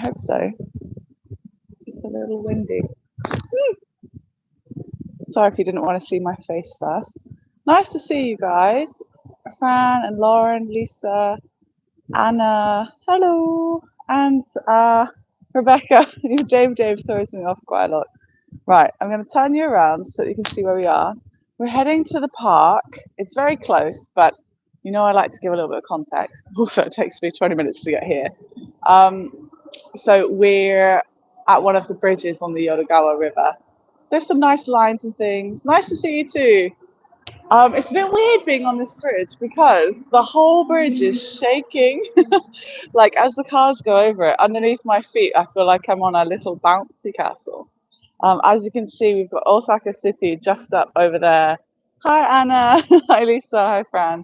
hope so. It's a little windy. Sorry if you didn't want to see my face first. Nice to see you guys. Fran and Lauren, Lisa, Anna, hello, and Rebecca. Dave throws me off quite a lot. Right, I'm going to turn you around so that you can see where we are. We're heading to the park. It's very close, but you know I like to give a little bit of context. Also, it takes me 20 minutes to get here. So we're at one of the bridges on the Yodogawa River. There's some nice lines and things. Nice to see you too. It's a bit weird being on this bridge because the whole bridge is shaking. Like as the cars go over it, underneath my feet, I feel like I'm on a little bouncy castle. As you can see, we've got Osaka City just up over there. Hi Anna, hi Lisa, hi Fran.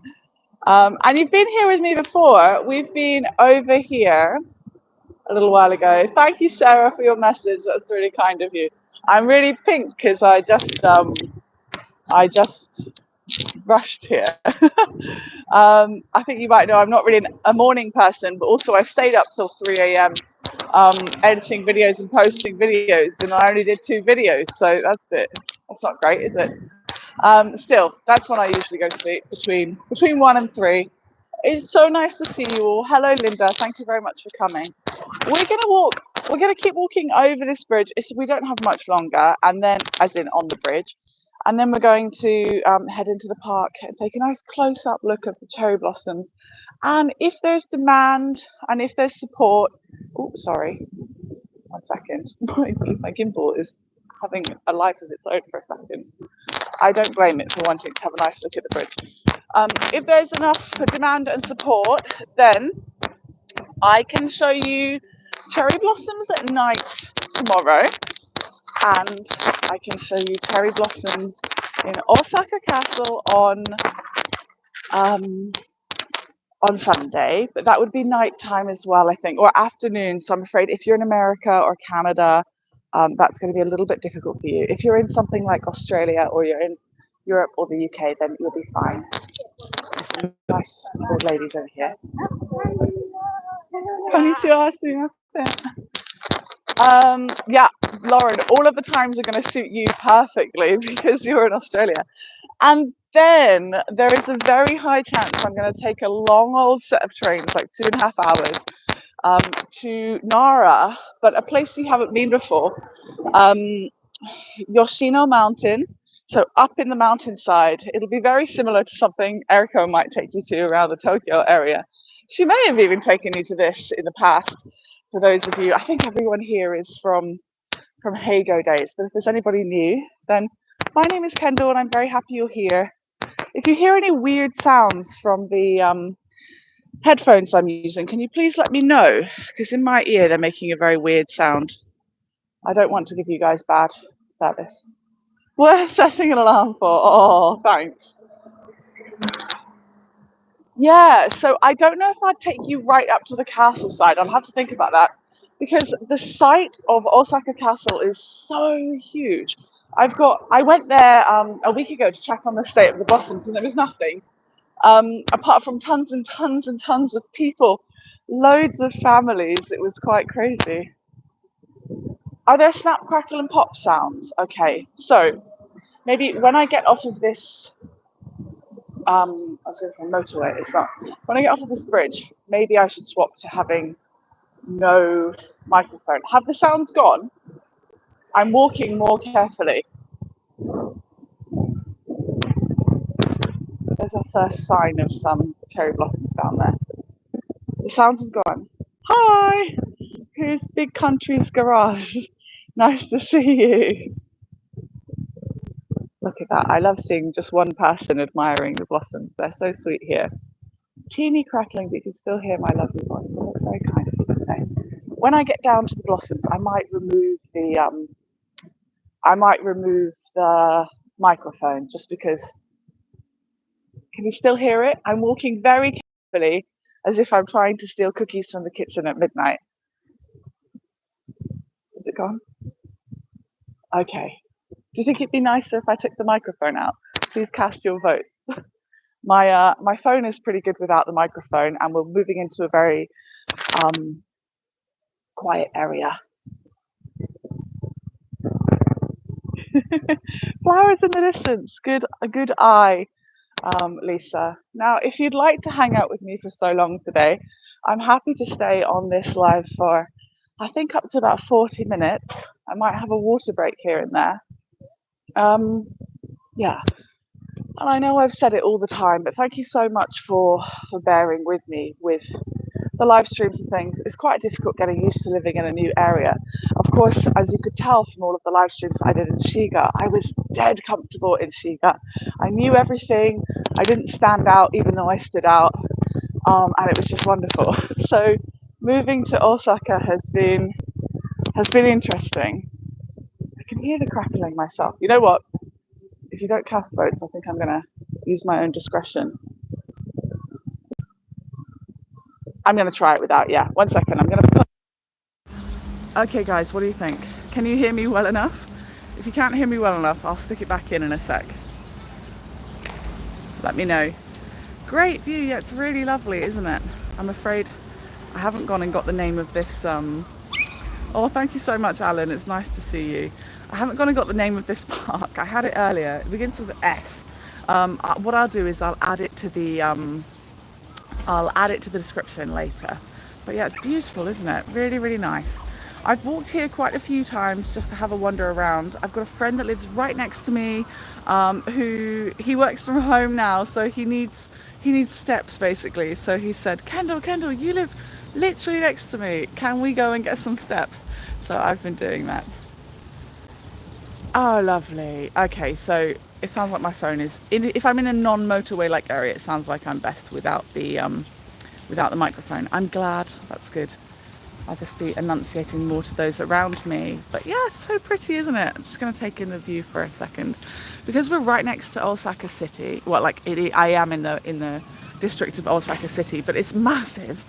And you've been here with me before. We've been over here a little while ago. Thank you, Sarah, for your message. That's really kind of you. I'm really pink because I just rushed here. I think you might know I'm not really a morning person, but also I stayed up till 3 a.m. Editing videos and posting videos, and I only did 2 videos, so that's not great, is it? Still, that's when I usually go to sleep, between 1 and 3. It's so nice to see you all. Hello, Linda. Thank you very much for coming. We're gonna keep walking over this bridge. We don't have much longer, and then, as in on the bridge, and then we're going to head into the park and take a nice close-up look at the cherry blossoms. And if there's demand and if there's support, oh, sorry, 1 second. My gimbal is having a life of its own for a second. I don't blame it for wanting to have a nice look at the bridge. If there's enough demand and support, then I can show you cherry blossoms at night tomorrow, and I can show you cherry blossoms in Osaka Castle on Sunday, but that would be nighttime as well, I think, or afternoon. So I'm afraid if you're in America or Canada, that's going to be a little bit difficult for you. If you're in something like Australia or you're in Europe or the UK, then you'll be fine. There's some nice old ladies over here. Konnichiwa, yeah, Lauren, all of the times are going to suit you perfectly because you're in Australia. And then there is a very high chance I'm going to take a long old set of trains, like 2.5 hours, to Nara, but a place you haven't been before, Yoshino Mountain. So up in the mountainside, it'll be very similar to something Eriko might take you to around the Tokyo area. She may have even taken you to this in the past. For those of you, I think everyone here is from Heigo days, but if there's anybody new, then my name is Kendall and I'm very happy you're here. If you hear any weird sounds from the headphones I'm using, can you please let me know? Because in my ear they're making a very weird sound. I don't want to give you guys bad service. Worth setting an alarm for. Oh, thanks. Yeah, so I don't know if I'd take you right up to the castle side. I'll have to think about that because the site of Osaka Castle is so huge. I went there a week ago to check on the state of the blossoms, and there was nothing apart from tons and tons and tons of people, loads of families. It was quite crazy. Are there snap, crackle, and pop sounds? Okay, so maybe when I get off of this. I was going from motorway. It's not. When I get off of this bridge, maybe I should swap to having no microphone. Have the sounds gone? I'm walking more carefully. There's a first sign of some cherry blossoms down there. The sounds have gone. Hi! Here's Big Country's garage. Nice to see you. Look at that. I love seeing just one person admiring the blossoms. They're so sweet here. Teeny crackling, but you can still hear my lovely voice. That's very kind of you to say. When I get down to the blossoms, I might remove the microphone just because. Can you still hear it? I'm walking very carefully, as if I'm trying to steal cookies from the kitchen at midnight. Is it gone? Okay. Do you think it'd be nicer if I took the microphone out? Please cast your vote. My phone is pretty good without the microphone, and we're moving into a very quiet area. Flowers in the distance. A good eye, Lisa. Now, if you'd like to hang out with me for so long today, I'm happy to stay on this live for, I think, up to about 40 minutes. I might have a water break here and there. Yeah, and I know I've said it all the time, but thank you so much for bearing with me with the live streams and things. It's quite difficult getting used to living in a new area. Of course, as you could tell from all of the live streams I did in Shiga, I was dead comfortable in Shiga. I knew everything. I didn't stand out even though I stood out, and it was just wonderful. So moving to Osaka has been interesting. I can hear the crackling myself. You know what? If you don't cast votes, I think I'm going to use my own discretion. I'm going to try it without, yeah. 1 second, I'm going to put... Okay guys, what do you think? Can you hear me well enough? If you can't hear me well enough, I'll stick it back in a sec. Let me know. Great view, yeah, it's really lovely, isn't it? I'm afraid I haven't gone and got the name of this, Oh, thank you so much, Alan, it's nice to see you. I haven't gone and got the name of this park. I had it earlier, it begins with S. What I'll do is I'll add it to the description later. But yeah, it's beautiful, isn't it? Really, really nice. I've walked here quite a few times just to have a wander around. I've got a friend that lives right next to me, he works from home now, so he needs steps basically. So he said, Kendall, you live literally next to me. Can we go and get some steps? So I've been doing that. Oh, lovely. Okay, so it sounds like my phone is if I'm in a non-motorway like area, it sounds like I'm best without the microphone. I'm glad. That's good. I'll just be enunciating more to those around me. But yeah, it's so pretty, isn't it? I'm just going to take in the view for a second because we're right next to Osaka City. Well, like I am in the district of Osaka City, but it's massive.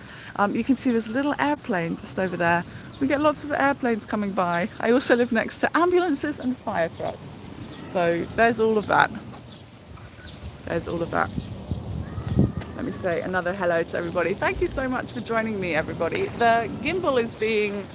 You can see this little airplane just over there. We get lots of airplanes coming by. I also live next to ambulances and fire trucks. So there's all of that. There's all of that. Let me say another hello to everybody. Thank you so much for joining me, everybody. The gimbal is being,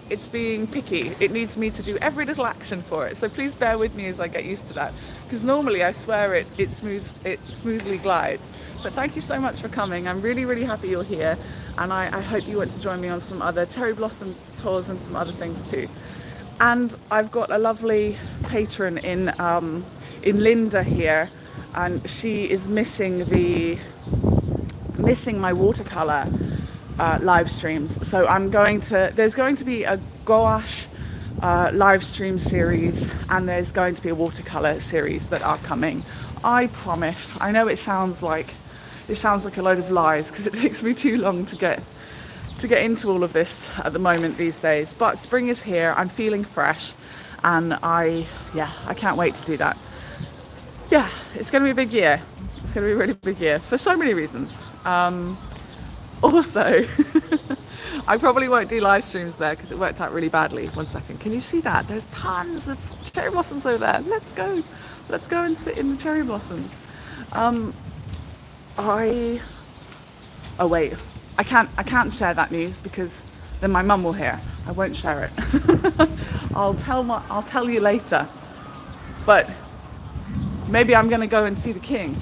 it's being picky. It needs me to do every little action for it. So please bear with me as I get used to that. Because normally I swear it smoothly glides. But thank you so much for coming. I'm really, really happy you're here. And I hope you want to join me on some other cherry blossom tours and some other things too. And I've got a lovely patron in Linda here, and she is missing my watercolor live streams. So there's going to be a gouache live stream series, and there's going to be a watercolor series that are coming. I promise. I know it sounds like a load of lies because it takes me too long to get into all of this at the moment these days, but spring is here. I'm feeling fresh, and I can't wait to do that. Yeah, it's going to be a big year. It's going to be a really big year for so many reasons. Also, I probably won't do live streams there because it worked out really badly. 1 second, can you see that? There's tons of cherry blossoms over there. Let's go and sit in the cherry blossoms. Oh wait, I can't share that news because then my mum will hear. I won't share it. I'll tell you later. But maybe I'm going to go and see the king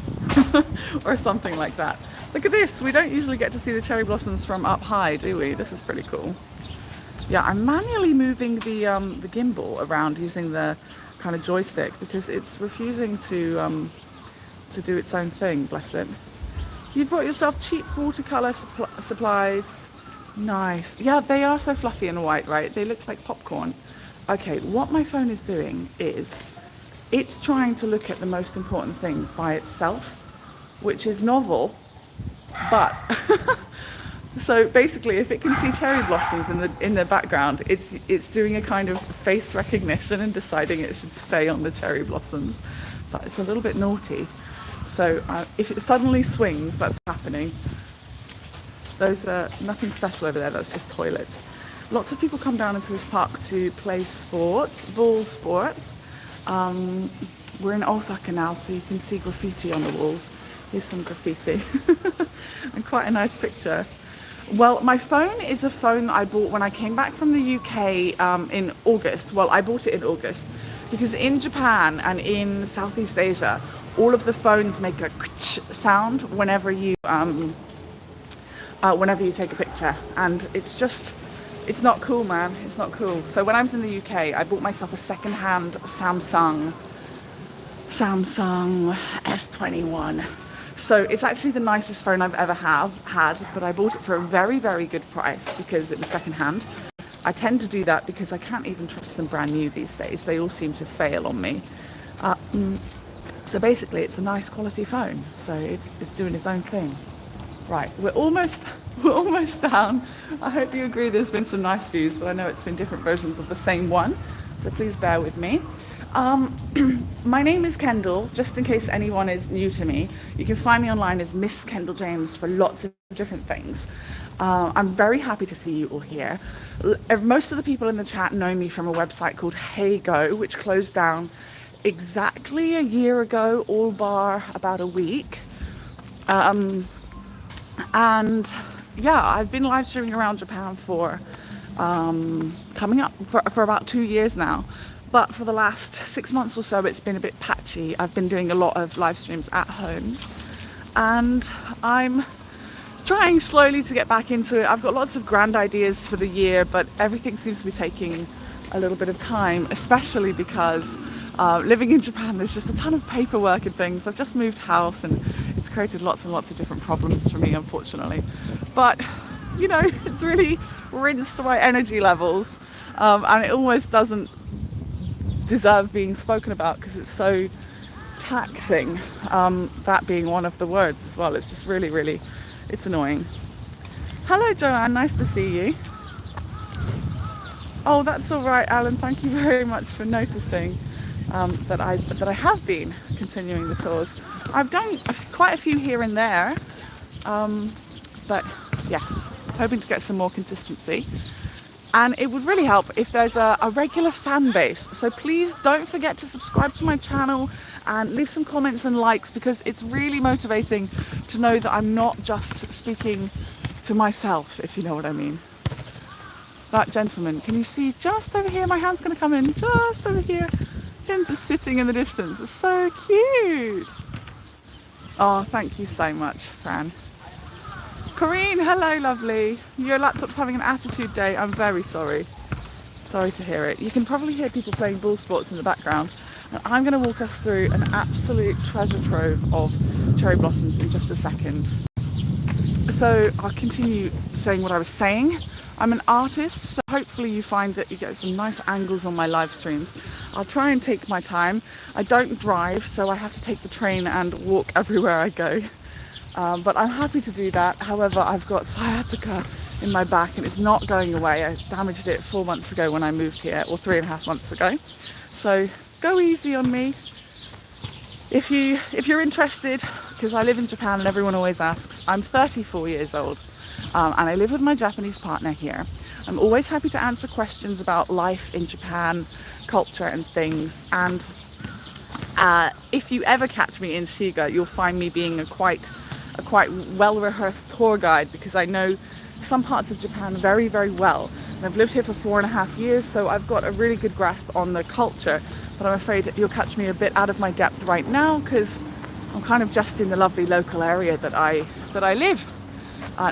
or something like that. Look at this. We don't usually get to see the cherry blossoms from up high, do we? This is pretty cool. Yeah, I'm manually moving the gimbal around using the kind of joystick because it's refusing to do its own thing, bless it. You've brought yourself cheap watercolor supplies. Nice. Yeah, they are so fluffy and white, right? They look like popcorn. Okay, what my phone is doing is it's trying to look at the most important things by itself, which is novel, but so basically if it can see cherry blossoms in the background, it's doing a kind of face recognition and deciding it should stay on the cherry blossoms. But it's a little bit naughty. So if it suddenly swings, that's happening. Those are nothing special over there, that's just toilets. Lots of people come down into this park to play sports, ball sports. We're in Osaka now, so you can see graffiti on the walls. Here's some graffiti and quite a nice picture. Well, my phone is a phone I bought when I came back from the UK in August. Well, I bought it in August because in Japan and in Southeast Asia, all of the phones make a sound whenever you take a picture, and it's not cool, man. It's not cool. So when I was in the UK, I bought myself a second-hand Samsung S21. So it's actually the nicest phone I've ever had, but I bought it for a very, very good price because it was second-hand. I tend to do that because I can't even trust them brand new these days. They all seem to fail on me. So basically, it's a nice quality phone. So it's doing its own thing. Right, we're almost down. I hope you agree there's been some nice views, but I know it's been different versions of the same one. So please bear with me. My name is Kendall, just in case anyone is new to me. You can find me online as Miss Kendall James for lots of different things. I'm very happy to see you all here. Most of the people in the chat know me from a website called Hey Go, which closed down exactly a year ago, all bar about a week. And yeah, I've been live streaming around Japan for coming up for about 2 years now. But for the last 6 months or so, it's been a bit patchy. I've been doing a lot of live streams at home, and I'm trying slowly to get back into it. I've got lots of grand ideas for the year, but everything seems to be taking a little bit of time, especially because living in Japan, there's just a ton of paperwork and things. I've just moved house, and it's created lots and lots of different problems for me, unfortunately. But you know, it's really rinsed my energy levels, and it almost doesn't deserve being spoken about because it's so taxing, that being one of the words as well. It's just really, it's annoying. Hello Joanne, nice to see you. Oh, that's all right, Alan, thank you very much for noticing that I have been continuing the tours. I've done quite a few here and there, but yes, hoping to get some more consistency. And it would really help if there's a regular fan base. So please don't forget to subscribe to my channel and leave some comments and likes, because it's really motivating to know that I'm not just speaking to myself, if you know what I mean. That gentleman, can you see just over here? My hand's going to come in just over here. Him just sitting in the distance. It's so cute. Oh, thank you so much, Fran. Corinne, hello lovely. Your laptop's having an attitude day. I'm very sorry. Sorry to hear it. You can probably hear people playing ball sports in the background. And I'm going to walk us through an absolute treasure trove of cherry blossoms in just a second. So I'll continue saying what I was saying. I'm an artist, so hopefully you find that you get some nice angles on my live streams. I'll try and take my time. I don't drive, so I have to take the train and walk everywhere I go. But I'm happy to do that. However, I've got sciatica in my back and it's not going away. I damaged it 4 months ago when I moved here, or 3.5 months ago. So go easy on me. If you're interested, because I live in Japan and everyone always asks, I'm 34 years old and I live with my Japanese partner here. I'm always happy to answer questions about life in Japan, culture and things. And if you ever catch me in Shiga, you'll find me being a quite well-rehearsed tour guide, because I know some parts of Japan very, very well. And I've lived here for 4.5 years, so I've got a really good grasp on the culture. But I'm afraid you'll catch me a bit out of my depth right now, because I'm kind of just in the lovely local area that I live,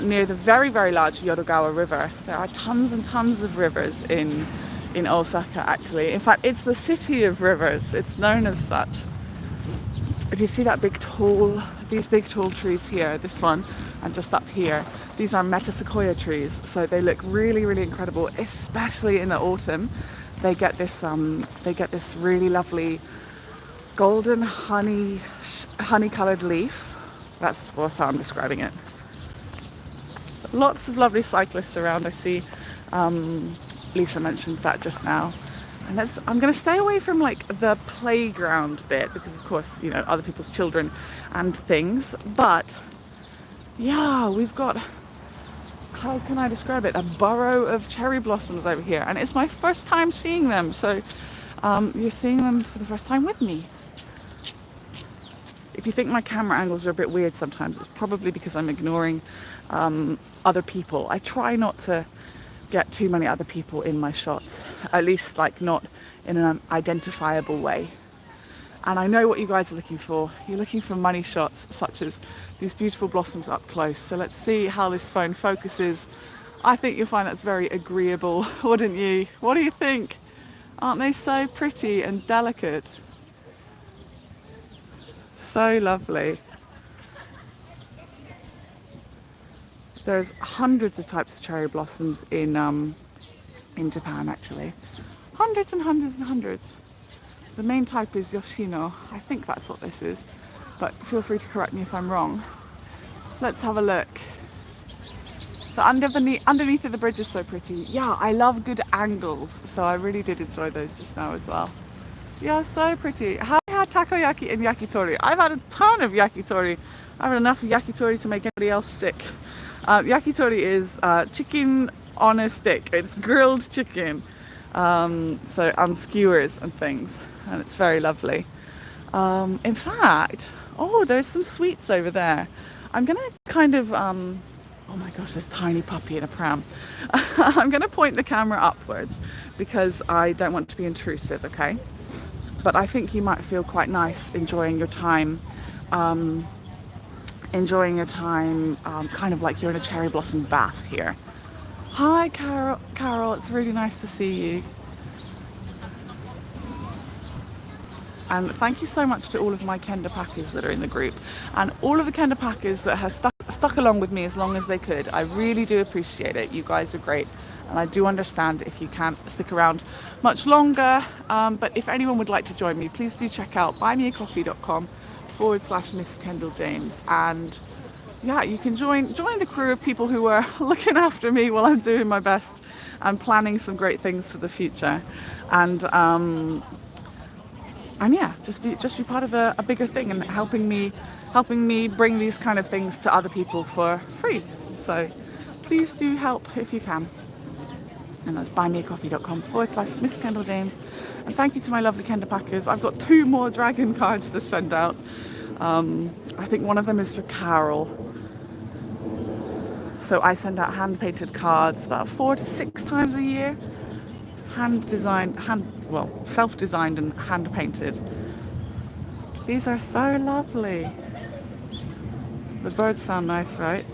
near the very, very large Yodogawa River. There are tons and tons of rivers in Osaka, actually. In fact, it's the city of rivers. It's known as such. Do you see that these big tall trees here? This one, and just up here. These are meta sequoia trees, so they look really, really incredible, especially in the autumn. They get this really lovely golden honey-colored leaf. That's how I'm describing it. Lots of lovely cyclists around. I see Lisa mentioned that just now. And I'm going to stay away from like the playground bit, because of course, you know, other people's children and things. But yeah, we've got, how can I describe it? A burrow of cherry blossoms over here. And it's my first time seeing them. So you're seeing them for the first time with me. If you think my camera angles are a bit weird sometimes, it's probably because I'm ignoring other people. I try not to get too many other people in my shots, at least like not in an identifiable way. And I know what you guys are looking for. You're looking for money shots such as these beautiful blossoms up close. So let's see how this phone focuses. I think you'll find that's very agreeable, wouldn't you? What do you think? Aren't they so pretty and delicate? So lovely. There's hundreds of types of cherry blossoms in Japan, actually. Hundreds and hundreds and hundreds. The main type is Yoshino. I think that's what this is, but feel free to correct me if I'm wrong. Let's have a look. The underneath of the bridge is so pretty. Yeah, I love good angles, so I really did enjoy those just now as well. Yeah, so pretty. Have I had takoyaki and yakitori? I've had a ton of yakitori. I've had enough yakitori to make anybody else sick. Yakitori is chicken on a stick. It's grilled chicken, so on skewers and things, and it's very lovely. In fact, oh, there's some sweets over there. I'm gonna kind of, oh my gosh, there's a tiny puppy in a pram. I'm gonna point the camera upwards because I don't want to be intrusive, okay? But I think you might feel quite nice enjoying your time, kind of like you're in a cherry blossom bath here. Hi, Carol, it's really nice to see you. And thank you so much to all of my Kenda packers that are in the group, and all of the Kenda packers that have stuck along with me as long as they could. I really do appreciate it. You guys are great, and I do understand if you can't stick around much longer. But if anyone would like to join me, please do check out buymeacoffee.com/Miss Kendall James, and yeah, you can join the crew of people who are looking after me while I'm doing my best and planning some great things for the future. And yeah, just be part of a bigger thing and helping me bring these kind of things to other people for free. So please do help if you can. And that's buymeacoffee.com/Miss Kendall James. And thank you to my lovely Kenda packers. I've got 2 more dragon cards to send out. I think one of them is for Carol. So I send out hand-painted cards about 4 to 6 times a year. Self-designed and hand-painted. These are so lovely. The birds sound nice, right?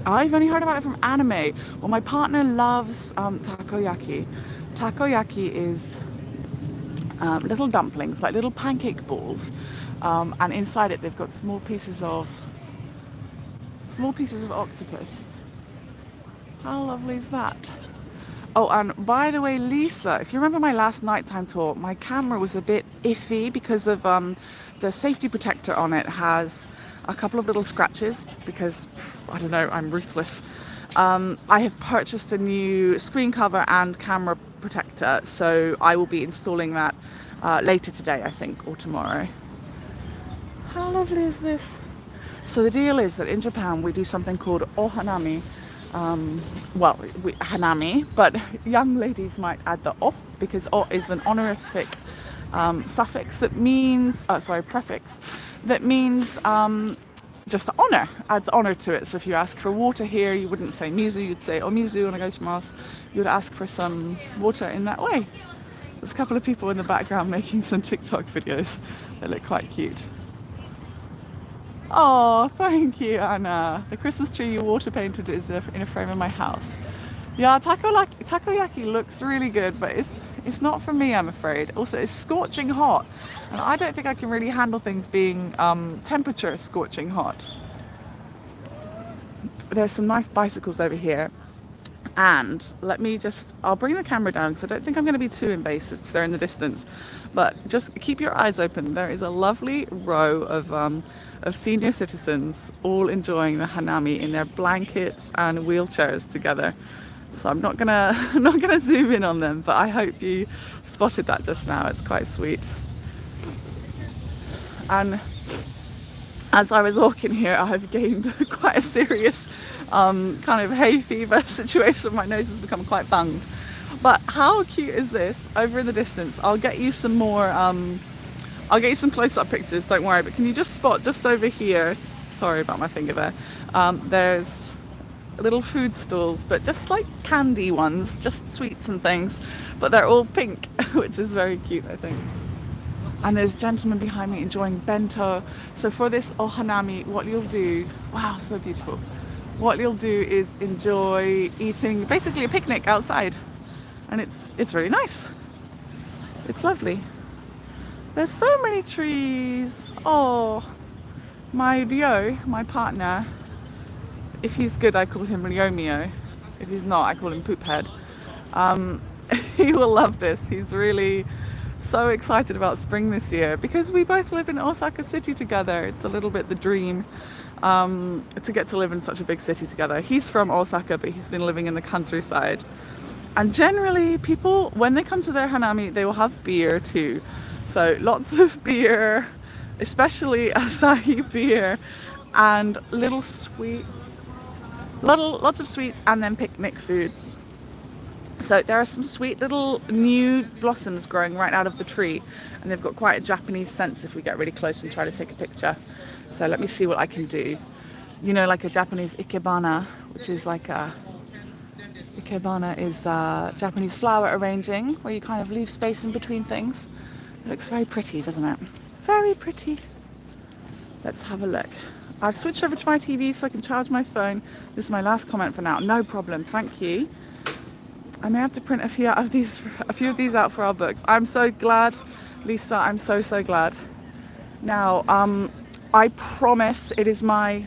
I've only heard about it from anime. Well, my partner loves takoyaki. Takoyaki is little dumplings, like little pancake balls, and inside it they've got small pieces of octopus. How lovely is that? Oh, and by the way, Lisa, if you remember my last nighttime tour, my camera was a bit iffy because of the safety protector on it has a couple of little scratches because, I don't know, I'm ruthless. I have purchased a new screen cover and camera protector, so I will be installing that later today, I think, or tomorrow. How lovely is this? So the deal is that in Japan we do something called ohanami. Hanami, but young ladies might add the o because o is an honorific prefix that means just the honor, adds honor to it. So if you ask for water here, you wouldn't say mizu, you'd say omizu onegaishimasu. You would ask for some water in that way. There's a couple of people in the background making some TikTok videos. They look quite cute. Oh, thank you, Anna. The Christmas tree you water painted is in a frame in my house. Yeah, takoyaki looks really good, but it's not for me, I'm afraid. Also, it's scorching hot, and I don't think I can really handle things being temperature scorching hot. There's some nice bicycles over here, and I'll bring the camera down because I don't think I'm going to be too invasive because they're in the distance, but just keep your eyes open. There is a lovely row of senior citizens all enjoying the hanami in their blankets and wheelchairs together. So I'm not gonna zoom in on them, but I hope you spotted that just now. It's quite sweet. And as I was walking here, I've gained quite a serious kind of hay fever situation. My nose has become quite bunged. But how cute is this over in the distance? I'll get you some more I'll get you some close-up pictures, don't worry, but can you just spot just over here, sorry about my finger there, There's little food stalls, but just like candy ones, just sweets and things, but they're all pink, which is very cute, I think. And there's a gentleman behind me enjoying bento. So for this ohanami, what you'll do, wow, so beautiful. What you'll do is enjoy eating basically a picnic outside, and it's really nice. It's lovely. There's so many trees. Oh, my Rio, my partner, if he's good, I call him Riomio. If he's not, I call him Poophead. He will love this. He's really so excited about spring this year because we both live in Osaka City together. It's a little bit the dream to get to live in such a big city together. He's from Osaka, but he's been living in the countryside. And generally, people, when they come to their hanami, they will have beer too. So lots of beer, especially Asahi beer, and lots of sweets, and then picnic foods. So there are some sweet little new blossoms growing right out of the tree, and they've got quite a Japanese sense if we get really close and try to take a picture. So let me see what I can do. You know, like a Japanese ikebana, which is like a... Ikebana is Japanese flower arranging, where you kind of leave space in between things. It looks very pretty, doesn't it? Very pretty. Let's have a look. I've switched over to my TV so I can charge my phone. This is my last comment for now. No problem, thank you. I may have to print a few of these out for our books. I'm so glad, Lisa. I'm so glad. Now, I promise it is my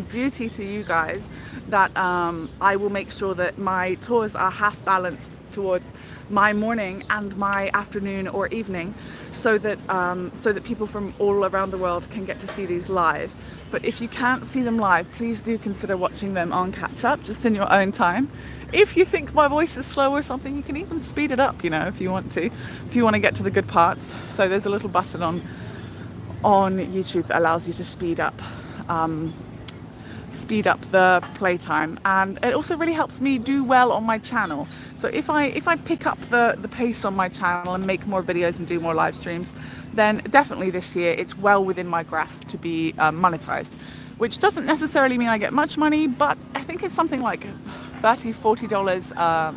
duty to you guys that I will make sure that my tours are half balanced towards my morning and my afternoon or evening, so that people from all around the world can get to see these live. But if you can't see them live, please do consider watching them on catch up, just in your own time. If you think my voice is slow or something, you can even speed it up, you know, if you want to get to the good parts. So there's a little button on YouTube that allows you to speed up the playtime, and it also really helps me do well on my channel. So if I pick up the pace on my channel and make more videos and do more live streams, then definitely this year it's well within my grasp to be monetized, which doesn't necessarily mean I get much money, but I think it's something like $30-40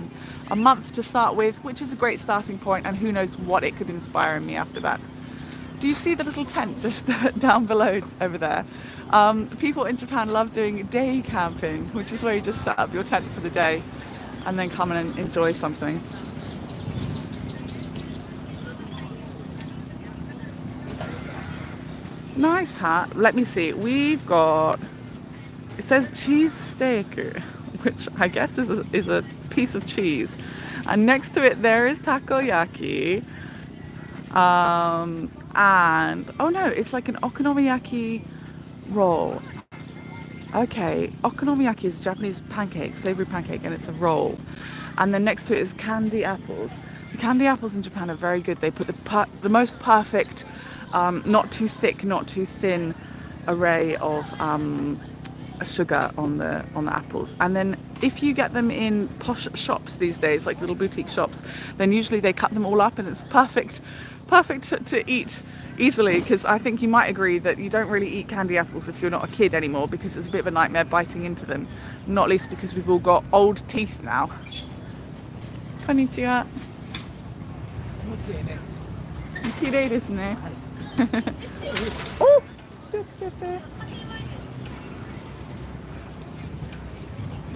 a month to start with, which is a great starting point, and who knows what it could inspire in me after that. Do you see the little tent just down below over there? People in Japan love doing day camping, which is where you just set up your tent for the day and then come in and enjoy something. Nice hat. Let me see. We've got, it says cheese steak, which I guess is a piece of cheese. And next to it there is takoyaki. And oh no, it's like an okonomiyaki roll. Okay, okonomiyaki is Japanese pancake, savory pancake, and it's a roll. And then next to it is candy apples. The candy apples in Japan are very good. They put the most perfect, not too thick, not too thin array of sugar on the apples. And then if you get them in posh shops these days, like little boutique shops, then usually they cut them all up, and it's perfect to eat easily, because I think you might agree that you don't really eat candy apples if you're not a kid anymore, because it's a bit of a nightmare biting into them, not least because we've all got old teeth now. Konnichiwa. Kirei desu ne. Oh!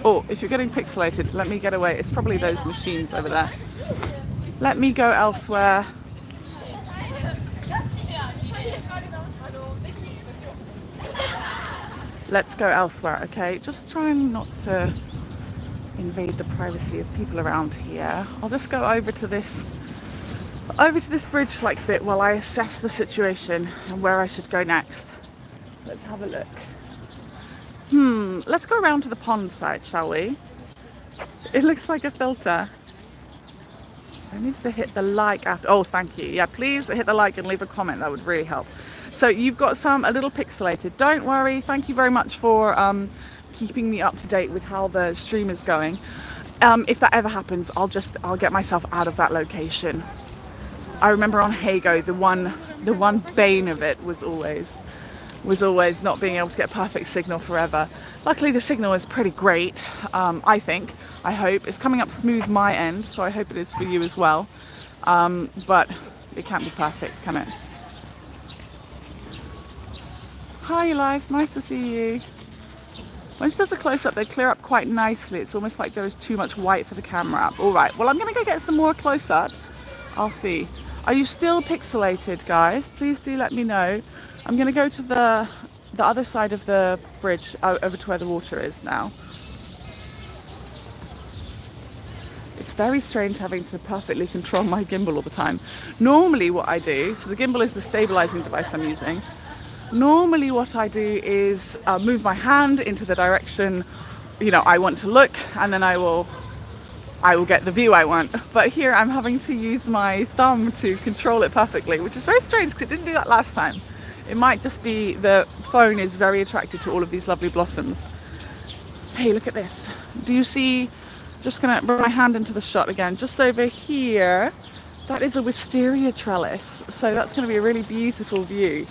Oh, if you're getting pixelated, let me get away. It's probably those machines over there. Let me go elsewhere. Let's go elsewhere, okay? Just trying not to invade the privacy of people around here. I'll just go over to this bridge-like bit while I assess the situation and where I should go next. Let's have a look. Let's go around to the pond side, shall we? It looks like a filter. I need to hit the like after. Oh, thank you. Yeah, please hit the like and leave a comment. That would really help. So you've got a little pixelated. Don't worry. Thank you very much for keeping me up to date with how the stream is going. If that ever happens, I'll get myself out of that location. I remember on Hago, the one bane of it was always was always not being able to get perfect signal forever. Luckily the signal is pretty great, I think, I hope. It's coming up smooth my end, so I hope it is for you as well. But it can't be perfect, can it? Hi Elias, nice to see you. When she does a close-up, they clear up quite nicely. It's almost like there is too much white for the camera. All right, well, I'm gonna go get some more close-ups. I'll see. Are you still pixelated, guys? Please do let me know. I'm gonna go to the other side of the bridge, over to where the water is now. It's very strange having to perfectly control my gimbal all the time. Normally what I do, so the gimbal is the stabilizing device I'm using. Normally what I do is move my hand into the direction, you know, I want to look, and then I will get the view I want. But here I'm having to use my thumb to control it perfectly, which is very strange because it didn't do that last time. It might just be the phone is very attracted to all of these lovely blossoms. Hey, look at this. Do you see, just gonna bring my hand into the shot again, just over here, that is a wisteria trellis. So that's gonna be a really beautiful view.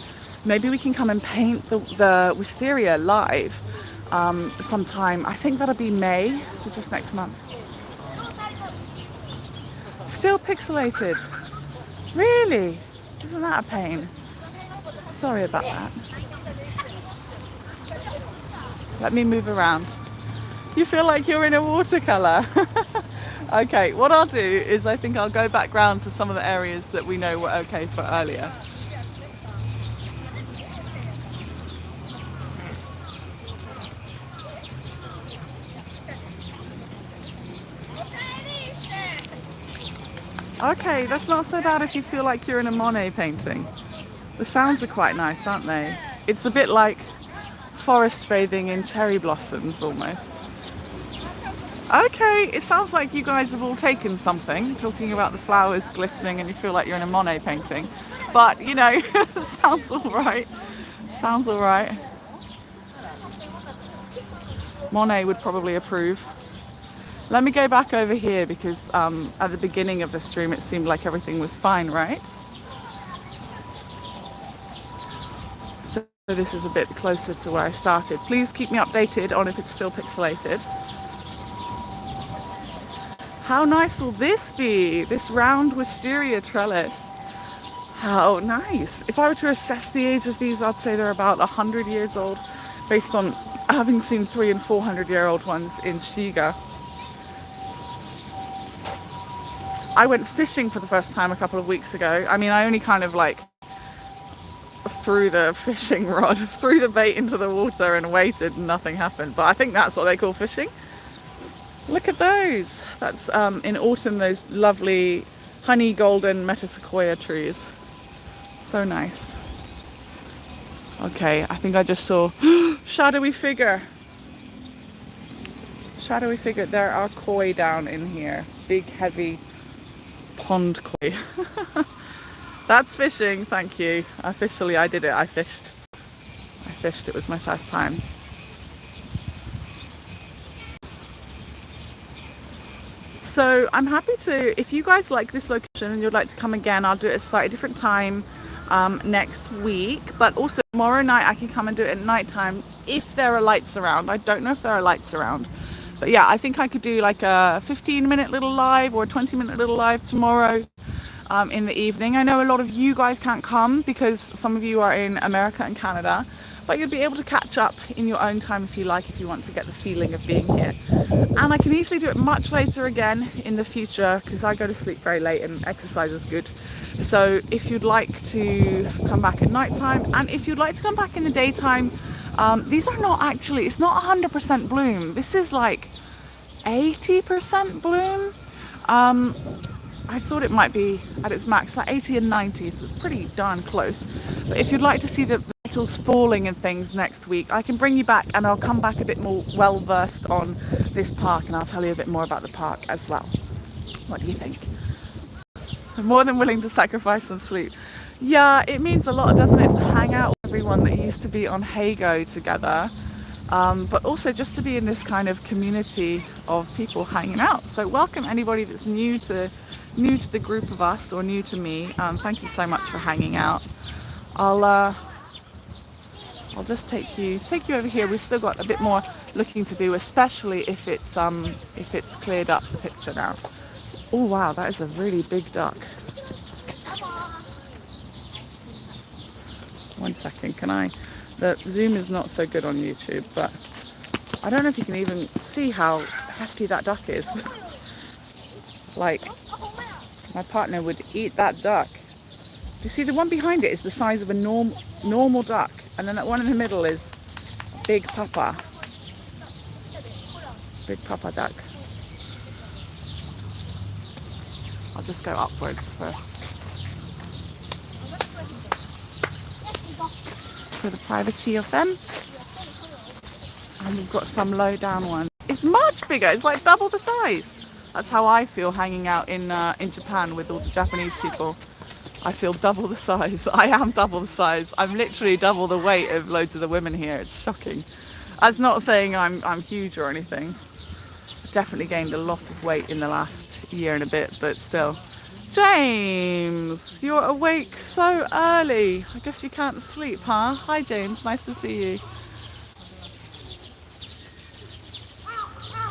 Maybe we can come and paint the wisteria live sometime. I think that'll be May, so just next month. Still pixelated. Really? Isn't that a pain? Sorry about that. Let me move around. You feel like you're in a watercolor. Okay, what I'll do is I think I'll go back round to some of the areas that we know were okay for earlier. Okay, that's not so bad if you feel like you're in a Monet painting. The sounds are quite nice, aren't they? It's a bit like forest bathing in cherry blossoms almost. Okay, it sounds like you guys have all taken something, talking about the flowers glistening and you feel like you're in a Monet painting. But, you know, sounds all right. Sounds all right. Monet would probably approve. Let me go back over here because at the beginning of the stream it seemed like everything was fine, right? So this is a bit closer to where I started. Please keep me updated on if it's still pixelated. How nice will this be? This round wisteria trellis. How nice. If I were to assess the age of these, I'd say they're about 100 years old based on having seen 300- and 400-year-old ones in Shiga. I went fishing for the first time a couple of weeks ago. I mean, I only kind of like threw the fishing rod, threw the bait into the water and waited and nothing happened. But I think that's what they call fishing. Look at those. That's in autumn, those lovely honey golden metasequoia trees. So nice. Okay, I think I just saw shadowy figure. Shadowy figure. There are koi down in here. Big, heavy pond koi. That's fishing, thank you. Officially I did it. I fished. It was my first time. So I'm happy to, if you guys like this location and you'd like to come again, I'll do it at a slightly different time next week. But also tomorrow night I can come and do it at night time if there are lights around. I don't know if there are lights around. But yeah, I think I could do like a 15-minute little live or a 20-minute little live tomorrow in the evening. I know a lot of you guys can't come because some of you are in America and Canada, but you'll be able to catch up in your own time if you like, if you want to get the feeling of being here. And I can easily do it much later again in the future because I go to sleep very late and exercise is good. So if you'd like to come back at night time, and if you'd like to come back in the daytime, these are not actually, it's not 100% bloom. This is like 80% bloom. I thought it might be at its max, like 80 and 90, so it's pretty darn close. But if you'd like to see the petals falling and things next week, I can bring you back and I'll come back a bit more well-versed on this park and I'll tell you a bit more about the park as well. What do you think? I'm more than willing to sacrifice some sleep. Yeah, it means a lot, doesn't it, to hang out with everyone that used to be on Hago together, but also just to be in this kind of community of people hanging out. So welcome anybody that's new to the group of us or new to me. Thank you so much for hanging out. I'll just take you over here. We've still got a bit more looking to do, especially if it's cleared up the picture now. Oh wow, that is a really big duck. One second, can I? The zoom is not so good on YouTube, but I don't know if you can even see how hefty that duck is. Like, my partner would eat that duck. You see, the one behind it is the size of a normal duck, and then that one in the middle is big papa duck. I'll just go upwards for the privacy of them. And we've got some low down one. It's much bigger. It's like double the size. That's how I feel hanging out in Japan with all the Japanese people. I feel double the size. I am double the size. I'm literally double the weight of loads of the women here. It's shocking. That's not saying I'm huge or anything. I've definitely gained a lot of weight in the last year and a bit, but still. James, you're awake so early. I guess you can't sleep, huh? Hi James, nice to see you.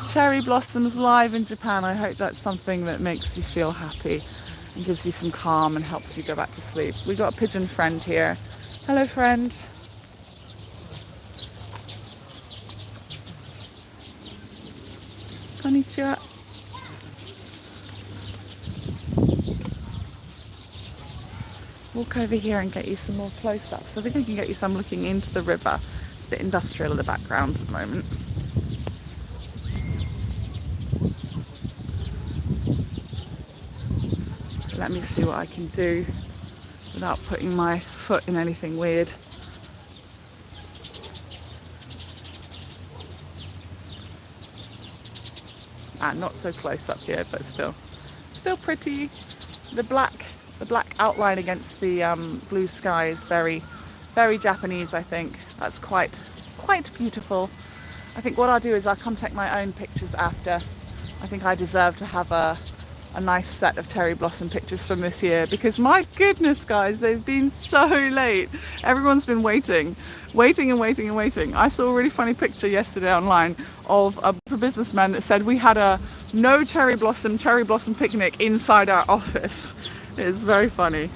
Cherry blossoms live in Japan. I hope that's something that makes you feel happy and gives you some calm and helps you go back to sleep. We got a pigeon friend here. Hello friend. Konnichiwa. Walk over here and get you some more close-ups. I think I can get you some looking into the river. It's a bit industrial in the background at the moment. Let me see what I can do without putting my foot in anything weird. Not so close up here, but still pretty. The black outline against the blue sky is very, very Japanese. I think that's quite beautiful. I think what I'll do is I'll come take my own pictures after. I think I deserve to have a nice set of cherry blossom pictures from this year, because my goodness guys, they've been so late. Everyone's been waiting. I saw a really funny picture yesterday online of a businessman that said we had a no cherry blossom picnic inside our office. It's very funny.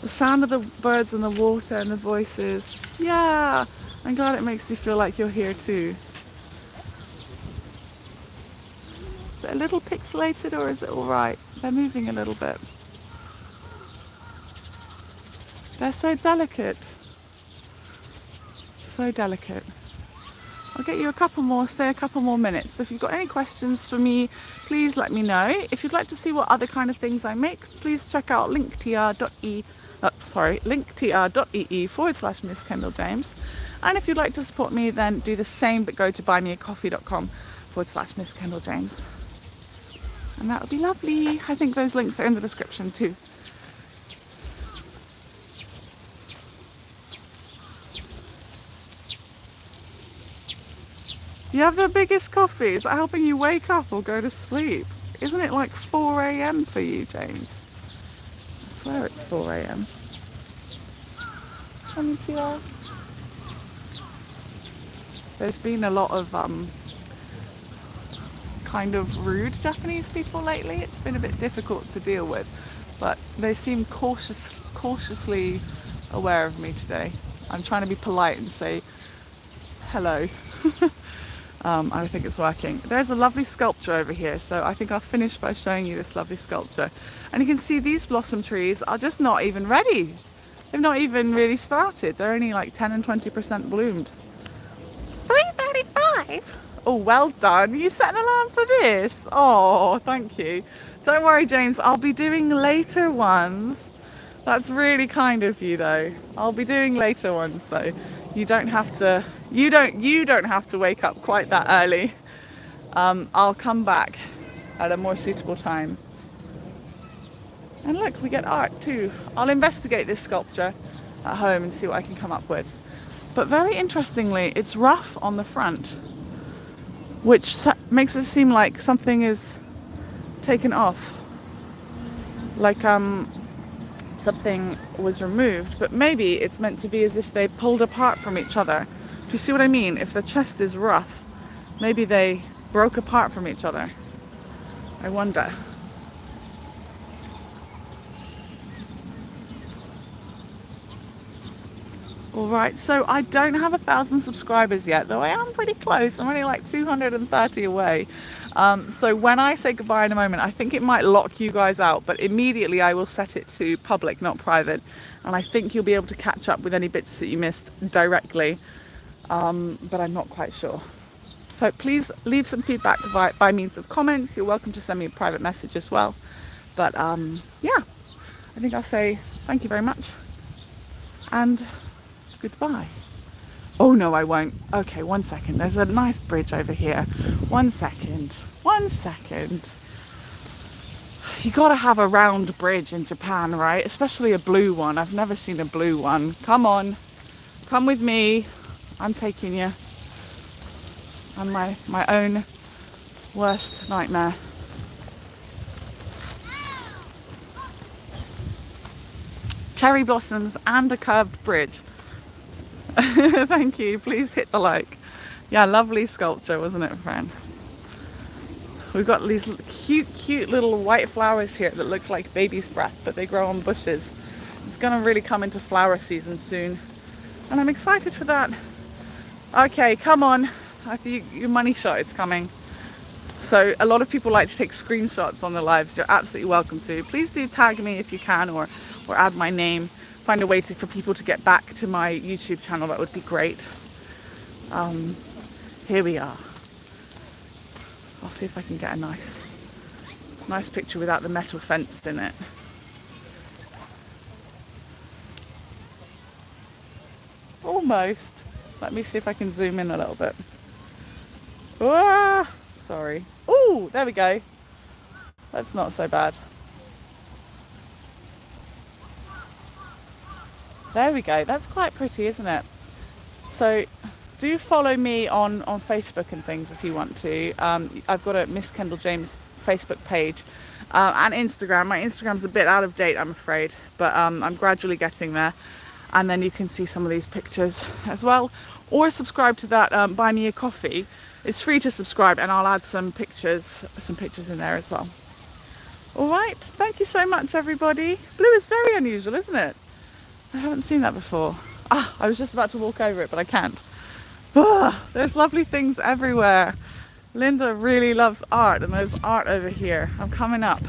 The sound of the birds and the water and the voices. Yeah, I'm glad it makes you feel like you're here too. Is it a little pixelated or is it alright? They're moving a little bit. They're so delicate. So delicate. I'll get you a couple more, stay a couple more minutes. So if you've got any questions for me, please let me know. If you'd like to see what other kind of things I make, please check out linktr.ee/Miss Kendall James. And if you'd like to support me, then do the same, but go to buymeacoffee.com/Miss Kendall James. And that would be lovely. I think those links are in the description too. You have the biggest coffee. Is that helping you wake up or go to sleep? Isn't it like 4 a.m. for you, James? I swear it's 4 a.m. Konnichiwa. There's been a lot of kind of rude Japanese people lately. It's been a bit difficult to deal with, but they seem cautiously aware of me today. I'm trying to be polite and say hello. I think it's working. There's a lovely sculpture over here, so I think I'll finish by showing you this lovely sculpture. And you can see these blossom trees are just not even ready. They've not even really started. They're only like 10 and 20% bloomed. 3:35. Oh, well done. You set an alarm for this? Oh, thank you. Don't worry, James. I'll be doing later ones. That's really kind of you, though. I'll be doing later ones, though. You don't have to. You don't have to wake up quite that early. I'll come back at a more suitable time. And look, we get art too. I'll investigate this sculpture at home and see what I can come up with. But very interestingly, it's rough on the front. which makes it seem like something is taken off, like something was removed, but maybe it's meant to be as if they pulled apart from each other. Do you see what I mean? If the chest is rough, maybe they broke apart from each other. I wonder. Alright, so I don't have 1,000 subscribers yet, though I am pretty close. I'm only like 230 away. So when I say goodbye in a moment, I think it might lock you guys out, but immediately I will set it to public, not private. And I think you'll be able to catch up with any bits that you missed directly, but I'm not quite sure. So please leave some feedback by means of comments. You're welcome to send me a private message as well. But yeah, I think I'll say thank you very much and goodbye. Oh no, I won't. Okay, 1 second. There's a nice bridge over here. 1 second. 1 second. You gotta have a round bridge in Japan, right? Especially a blue one. I've never seen a blue one. Come on. Come with me. I'm taking you. And my own worst nightmare. Cherry blossoms and a curved bridge. Thank you. Please hit the like. Yeah, lovely sculpture, wasn't it, friend? We've got these cute little white flowers here that look like baby's breath, but they grow on bushes. It's going to really come into flower season soon, and I'm excited for that. Okay, come on. Your money shot is coming. So a lot of people like to take screenshots on their lives. You're absolutely welcome to. Please do tag me if you can, or add my name. Find a way for people to get back to my YouTube channel. That would be great. Here we are. I'll see if I can get a nice picture without the metal fence in it. Almost. Let me see if I can zoom in a little bit. Ah, sorry. Oh, there we go. That's not so bad. There we go. That's quite pretty, isn't it? So do follow me on Facebook and things if you want to. I've got a Miss Kendall James Facebook page and Instagram. My Instagram's a bit out of date, I'm afraid, but I'm gradually getting there. And then you can see some of these pictures as well. Or subscribe to that Buy Me a Coffee. It's free to subscribe, and I'll add some pictures in there as well. All right. Thank you so much, everybody. Blue is very unusual, isn't it? I haven't seen that before. Ah, I was just about to walk over it, but I can't. Ah, there's lovely things everywhere. Linda really loves art, and there's art over here. I'm coming up.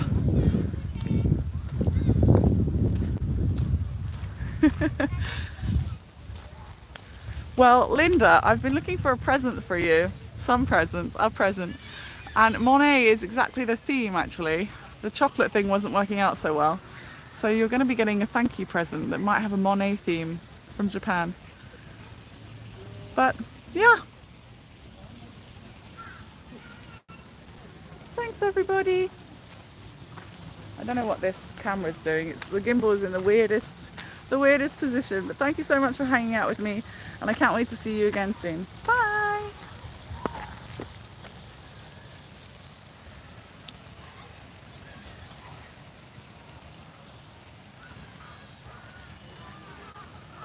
Well, Linda, I've been looking for a present for you. Some presents, a present. And Monet is exactly the theme, actually. The chocolate thing wasn't working out so well. So you're going to be getting a thank you present that might have a Monet theme from Japan. But yeah. Thanks, everybody. I don't know what this camera's doing. The gimbal is in the weirdest position. But thank you so much for hanging out with me, and I can't wait to see you again soon. Bye.